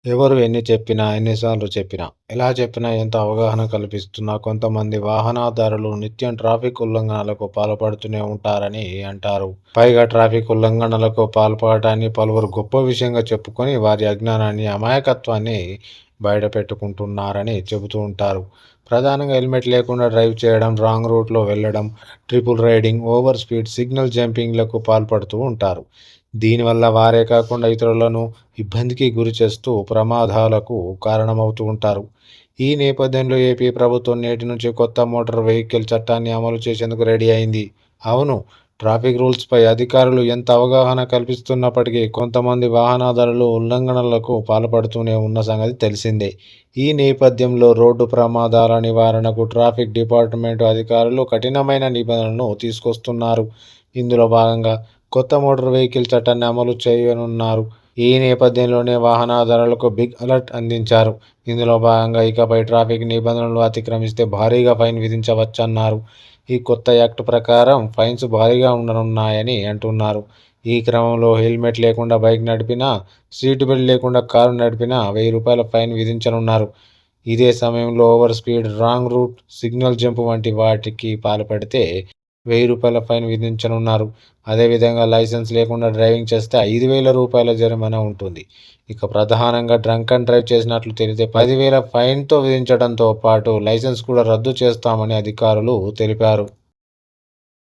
ఎవరు ఎన్ని చెప్పినా, ఎన్నిసార్లు చెప్పినా, ఎలా చెప్పినా, ఎంత అవగాహన కల్పిస్తున్నా కొంతమంది వాహనదారులు నిత్యం ట్రాఫిక్ ఉల్లంఘనలకు పాల్పడుతూనే ఉంటారని అంటారు. పైగా ట్రాఫిక్ ఉల్లంఘనలకు పాల్పడటాన్ని పలువురు గొప్ప విషయంగా చెప్పుకొని వారి అజ్ఞానాన్ని, అమాయకత్వాన్ని బయటపెట్టుకుంటున్నారని చెబుతూ ఉంటారు. ప్రధానంగా హెల్మెట్ లేకుండా డ్రైవ్ చేయడం, రాంగ్ రూట్‌లో వెళ్ళడం, triple riding, over speed, signal జంపింగ్‌లకు పాల్పడుతూ ఉంటారు. దీనివల్ల వారే కాకుండా ఇతరులను ఇబ్బందికి గురిచేస్తూ ప్రమాదాలకు కారణమవుతూ ఉంటారు. ఈ నేపథ్యంలో ఏపీ ప్రభుత్వం నేటి నుంచి కొత్త మోటార్ వెహికల్ చట్టాన్ని అమలు చేసేందుకు రెడీ అయింది. అవును, ట్రాఫిక్ రూల్స్‌పై అధికారులు ఎంత అవగాహన కల్పిస్తున్నప్పటికీ కొంతమంది వాహనదారులు ఉల్లంఘనలకు పాల్పడుతూనే ఉన్న సంగతి తెలిసిందే. ఈ నేపథ్యంలో రోడ్డు ప్రమాదాల నివారణకు ట్రాఫిక్ డిపార్ట్మెంట్ అధికారులు కఠినమైన నిబంధనలను తీసుకొస్తున్నారు. ఇందులో భాగంగా కొత్త మోటార్ వెహికల్ చట్టాన్ని అమలు చేయనున్నారు. ఈ నేపథ్యంలోనే వాహనదారులకు బిగ్ అలర్ట్ అందించారు. ఇందులో భాగంగా ఇకపై ట్రాఫిక్ నిబంధనలు అతిక్రమిస్తే భారీగా ఫైన్ విధించవచ్చన్నారు. ఈ కొత్త యాక్ట్ ప్రకారం ఫైన్స్ భారీగా ఉండనున్నాయని అంటున్నారు. ఈ క్రమంలో హెల్మెట్ లేకుండా బైక్ నడిపినా, సీటు బెల్ట్ లేకుండా కారు నడిపినా రూ. 1000 ఫైన్ విధించనున్నారు. ఇదే సమయంలో over speed, wrong route, signal jump వంటి వాటికి పాల్పడితే రూ. 1000 ఫైన్ విధించనున్నారు. అదేవిధంగా లైసెన్స్ లేకుండా డ్రైవింగ్ చేస్తే రూ. 5000 జరిమానా ఉంటుంది. ఇక ప్రధానంగా డ్రంక్ అండ్ డ్రైవ్ చేసినట్లు తేలితే 10,000 ఫైన్‌తో విధించడంతో పాటు లైసెన్స్ కూడా రద్దు చేస్తామని అధికారులు తెలిపారు.